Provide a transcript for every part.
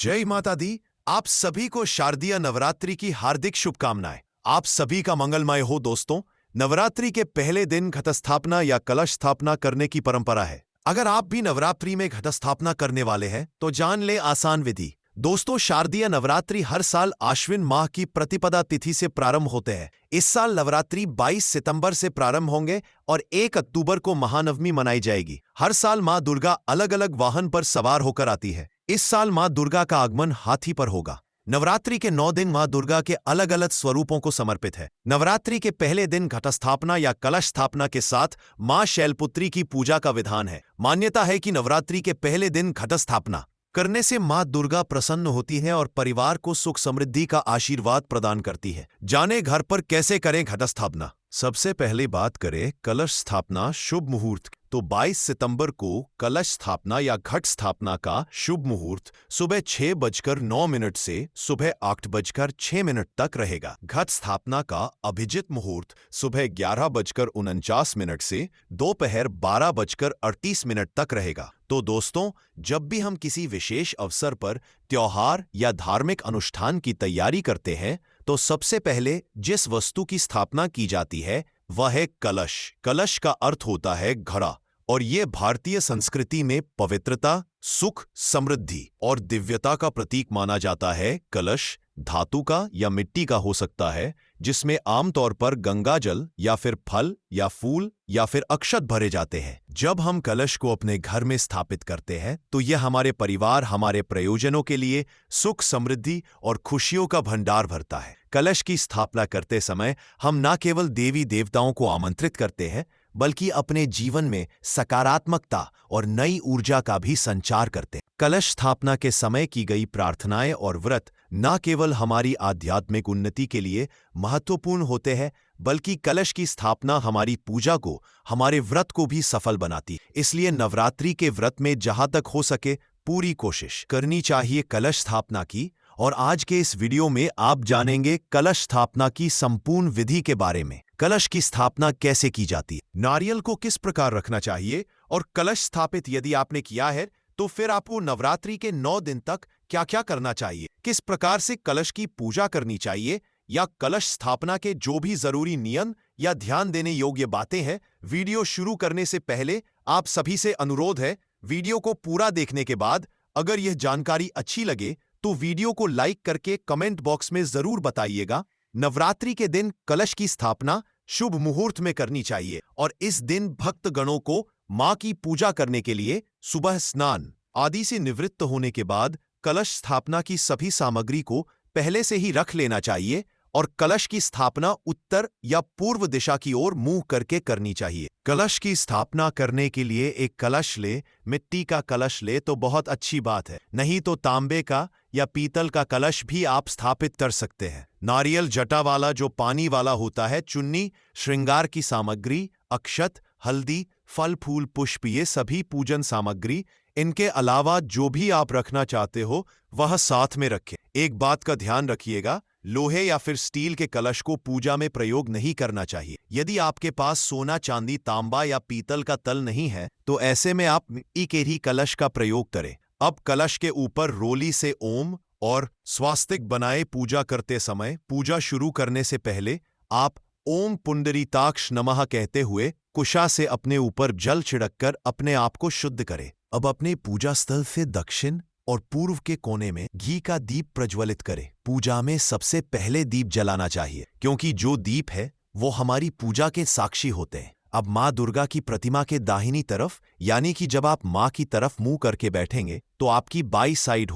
जय माता दी। आप सभी को शारदीय नवरात्रि की हार्दिक शुभकामनाएं। आप सभी का मंगलमय हो दोस्तों। नवरात्रि के पहले दिन घटस्थापना या कलश स्थापना करने की परंपरा है। अगर आप भी नवरात्रि में घटस्थापना करने वाले हैं तो जान ले आसान विधि। दोस्तों, शारदीय नवरात्रि हर साल आश्विन माह की प्रतिपदा तिथि से प्रारंभ होते हैं। इस साल नवरात्रि 22 सितंबर से प्रारंभ होंगे और 1 अक्टूबर को महानवमी मनाई जाएगी। हर साल मां दुर्गा अलग अलग वाहन पर सवार होकर आती है। इस साल मां दुर्गा का आगमन हाथी पर होगा। नवरात्रि के 9 दिन मां दुर्गा के अलग अलग स्वरूपों को समर्पित है। नवरात्रि के पहले दिन घटस्थापना या कलश स्थापना के साथ मां शैलपुत्री की पूजा का विधान है। मान्यता है कि नवरात्रि के पहले दिन घटस्थापना करने से मां दुर्गा प्रसन्न होती है और परिवार को सुख समृद्धि का आशीर्वाद प्रदान करती है। जाने घर पर कैसे करें घटस्थापना। सबसे पहले बात करें कलश स्थापना शुभ मुहूर्त। तो 22 सितंबर को कलश स्थापना या घट स्थापना का शुभ मुहूर्त सुबह 6:09 से सुबह 8:06 तक रहेगा। घट स्थापना का अभिजित मुहूर्त सुबह 11:49 से दोपहर 12:38 तक रहेगा। तो दोस्तों, जब भी हम किसी विशेष अवसर पर त्योहार या धार्मिक अनुष्ठान की तैयारी करते हैं तो सबसे पहले जिस वस्तु की स्थापना की जाती है वह है कलश। कलश का अर्थ होता है घड़ा और ये भारतीय संस्कृति में पवित्रता, सुख, समृद्धि और दिव्यता का प्रतीक माना जाता है। कलश धातु का या मिट्टी का हो सकता है जिसमें आमतौर पर गंगा जल या फिर फल या फूल या फिर अक्षत भरे जाते हैं। जब हम कलश को अपने घर में स्थापित करते हैं तो यह हमारे परिवार, हमारे प्रयोजनों के लिए सुख, समृद्धि और खुशियों का भंडार भरता है। कलश की स्थापना करते समय हम न केवल देवी देवताओं को आमंत्रित करते हैं बल्कि अपने जीवन में सकारात्मकता और नई ऊर्जा का भी संचार करते हैं। कलश स्थापना के समय की गई प्रार्थनाएं और व्रत न केवल हमारी आध्यात्मिक उन्नति के लिए महत्वपूर्ण होते हैं बल्कि कलश की स्थापना हमारी पूजा को, हमारे व्रत को भी सफल बनाती है। इसलिए नवरात्रि के व्रत में जहां तक हो सके पूरी कोशिश करनी चाहिए कलश स्थापना की। और आज के इस वीडियो में आप जानेंगे कलश स्थापना की संपूर्ण विधि के बारे में। कलश की स्थापना कैसे की जाती है, नारियल को किस प्रकार रखना चाहिए और कलश स्थापित यदि आपने किया है तो फिर आपको नवरात्रि के 9 दिन तक क्या क्या करना चाहिए, किस प्रकार से कलश की पूजा करनी चाहिए या कलश स्थापना के जो भी जरूरी नियम या ध्यान देने योग्य बातें हैं। वीडियो शुरू करने से पहले आप सभी से अनुरोध है, वीडियो को पूरा देखने के बाद अगर यह जानकारी अच्छी लगे तो वीडियो को लाइक करके कमेंट बॉक्स में जरूर बताइएगा। नवरात्रि के दिन कलश की स्थापना शुभ मुहूर्त में करनी चाहिए और इस दिन भक्तगणों को मां की पूजा करने के लिए सुबह स्नान आदि से निवृत्त होने के बाद कलश स्थापना की सभी सामग्री को पहले से ही रख लेना चाहिए और कलश की स्थापना उत्तर या पूर्व दिशा की ओर मुंह करके करनी चाहिए। कलश की स्थापना करने के लिए एक कलश ले, मिट्टी का कलश ले तो बहुत अच्छी बात है, नहीं तो तांबे का या पीतल का कलश भी आप स्थापित कर सकते हैं। नारियल जटा वाला जो पानी वाला होता है, चुन्नी, श्रृंगार की सामग्री, अक्षत, हल्दी, फल फूल पुष्प, ये सभी पूजन सामग्री, इनके अलावा जो भी आप रखना चाहते हो वह साथ में रखें। एक बात का ध्यान रखिएगा, लोहे या फिर स्टील के कलश को पूजा में प्रयोग नहीं करना चाहिए। यदि आपके पास सोना, चांदी, तांबा या पीतल का तल नहीं है तो ऐसे में आप मिट्टी के ही कलश का प्रयोग करें। अब कलश के ऊपर रोली से ओम और स्वास्तिक बनाए पूजा करते समय पूजा शुरू करने से पहले आप ओम पुंडरीताक्ष नमः कहते हुए कुशा से अपने ऊपर जल छिड़ककर अपने आप को शुद्ध करें। अब अपने पूजा स्थल से दक्षिण और पूर्व के कोने में घी का दीप प्रज्वलित करें। पूजा में सबसे पहले दीप जलाना चाहिए क्योंकि जो दीप है वो हमारी पूजा के साक्षी होते हैं। अब मां दुर्गा की प्रतिमा के दाहिनी तरफ यानी कि जब आप मां की तरफ मुंह करके बैठेंगे तो आपकी बाई साइड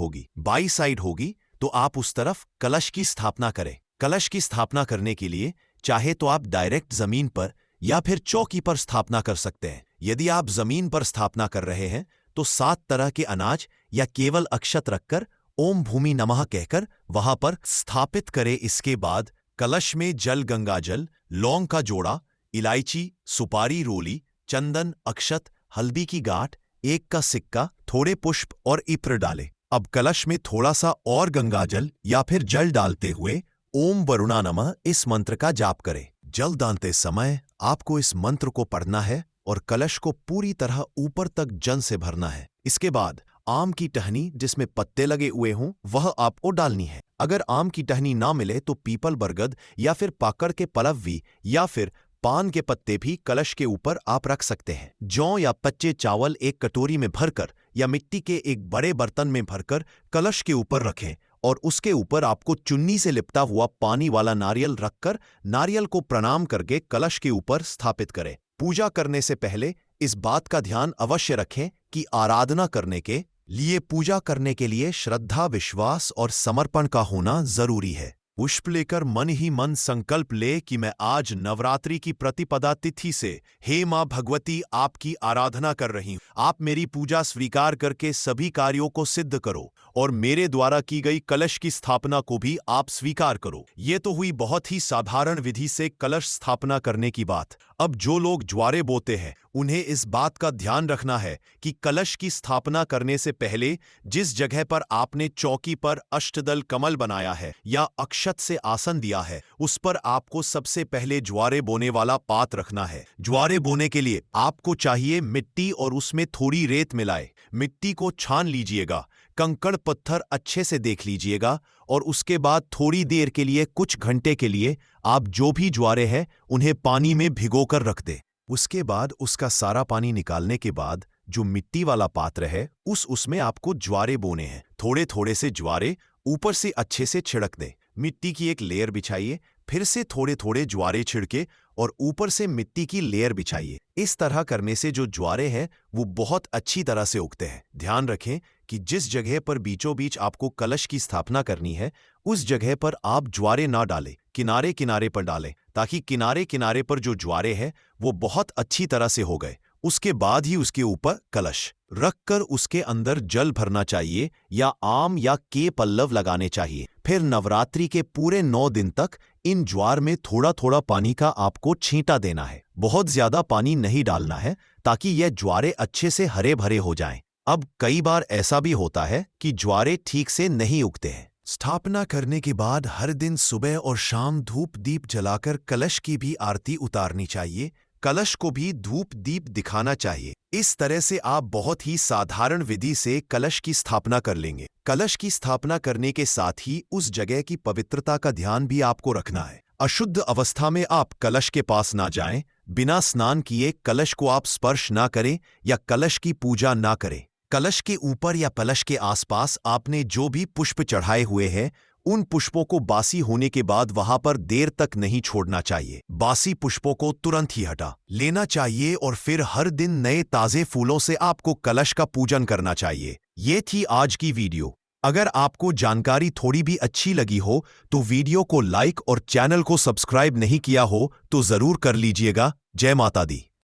होगी तो आप उस तरफ कलश की स्थापना करें। कलश की स्थापना करने के लिए चाहे तो आप डायरेक्ट जमीन पर या फिर चौकी पर स्थापना कर सकते हैं। यदि आप जमीन पर स्थापना कर रहे हैं तो 7 तरह के अनाज या केवल अक्षत रखकर ओम भूमि नमः कहकर वहां पर स्थापित करें। इसके बाद कलश में जल, गंगा जल, लौंग का जोड़ा, इलायची, सुपारी, रोली, चंदन, अक्षत, हल्दी की गांठ, 1 का सिक्का, थोड़े पुष्प और इत्र डालें। अब कलश में थोड़ा सा और गंगा जल या फिर जल डालते हुए ओम वरुणा नमः इस मंत्र का जाप करें। जल डालते समय आपको इस मंत्र को पढ़ना है और कलश को पूरी तरह ऊपर तक जल से भरना है। इसके बाद आम की टहनी जिसमें पत्ते लगे हुए हों वह आपको डालनी है। अगर आम की टहनी ना मिले तो पीपल, बरगद या फिर पाकड़ के पलव्वी या फिर पान के पत्ते भी कलश के ऊपर आप रख सकते हैं। जौ या कच्चे चावल एक कटोरी में भरकर या मिट्टी के एक बड़े बर्तन में भरकर कलश के ऊपर रखें और उसके ऊपर आपको चुन्नी से लिपटा हुआ पानी वाला नारियल रखकर नारियल को प्रणाम करके कलश के ऊपर स्थापित करें। पूजा करने से पहले इस बात का ध्यान अवश्य रखें कि आराधना करने के लिए, पूजा करने के लिए श्रद्धा, विश्वास और समर्पण का होना जरूरी है। पुष्प लेकर मन ही मन संकल्प ले कि मैं आज नवरात्रि की प्रतिपदा तिथि से हे मां भगवती आपकी आराधना कर रही हूं। आप मेरी पूजा स्वीकार करके सभी कार्यों को सिद्ध करो और मेरे द्वारा की गई कलश की स्थापना को भी आप स्वीकार करो। ये तो हुई बहुत ही साधारण विधि से कलश स्थापना करने की बात। अब जो लोग ज्वारे बोते हैं उन्हें इस बात का ध्यान रखना है कि कलश की स्थापना करने से पहले जिस जगह पर आपने चौकी पर अष्टदल कमल बनाया है या अक्षत से आसन दिया है उस पर आपको सबसे पहले ज्वारे बोने वाला पात्र रखना है। ज्वारे बोने के लिए आपको चाहिए मिट्टी और उसमें थोड़ी रेत मिलाए। मिट्टी को छान लीजिएगा, कंकड़ पत्थर अच्छे से देख लीजिएगा और उसके बाद थोड़ी देर के लिए, कुछ घंटे के लिए आप जो भी ज्वारे हैं उन्हें पानी में भिगोकर रख दें। उसके बाद उसका सारा पानी निकालने के बाद जो मिट्टी वाला पात्र है उसमें आपको ज्वारे बोने हैं। थोड़े थोड़े से ज्वारे ऊपर से अच्छे से छिड़क दें। मिट्टी की एक लेयर बिछाइए, फिर से थोड़े थोड़े ज्वारे छिड़के और ऊपर से मिट्टी की लेयर बिछाइए। इस तरह करने से जो ज्वारे हैं वो बहुत अच्छी तरह से उगते हैं। ध्यान रखें कि जिस जगह पर बीचों बीच आपको कलश की स्थापना करनी है उस जगह पर आप ज्वारे ना डालें, किनारे किनारे पर डालें, ताकि किनारे किनारे पर जो ज्वारे हैं वो बहुत अच्छी तरह से हो गए। उसके बाद ही उसके ऊपर कलश रखकर उसके अंदर जल भरना चाहिए या आम या के पल्लव लगाने चाहिए। फिर नवरात्रि के पूरे 9 दिन तक इन ज्वार में थोड़ा थोड़ा पानी का आपको छींटा देना है। बहुत ज्यादा पानी नहीं डालना है ताकि यह ज्वारे अच्छे से हरे भरे हो जाएं। अब कई बार ऐसा भी होता है कि ज्वारे ठीक से नहीं उगते हैं। स्थापना करने के बाद हर दिन सुबह और शाम धूप दीप जलाकर कलश की भी आरती उतारनी चाहिए। कलश को भी धूप दीप दिखाना चाहिए। इस तरह से आप बहुत ही साधारण विधि से कलश की स्थापना कर लेंगे। कलश की स्थापना करने के साथ ही उस जगह की पवित्रता का ध्यान भी आपको रखना है। अशुद्ध अवस्था में आप कलश के पास ना जाएं, बिना स्नान किए कलश को आप स्पर्श ना करें या कलश की पूजा ना करें। कलश के ऊपर या कलश के आसपास आपने जो भी पुष्प चढ़ाए हुए हैं उन पुष्पों को बासी होने के बाद वहां पर देर तक नहीं छोड़ना चाहिए। बासी पुष्पों को तुरंत ही हटा लेना चाहिए और फिर हर दिन नए ताजे फूलों से आपको कलश का पूजन करना चाहिए। ये थी आज की वीडियो। अगर आपको जानकारी थोड़ी भी अच्छी लगी हो तो वीडियो को लाइक और चैनल को सब्सक्राइब नहीं किया हो तो जरूर कर लीजिएगा। जय माता दी।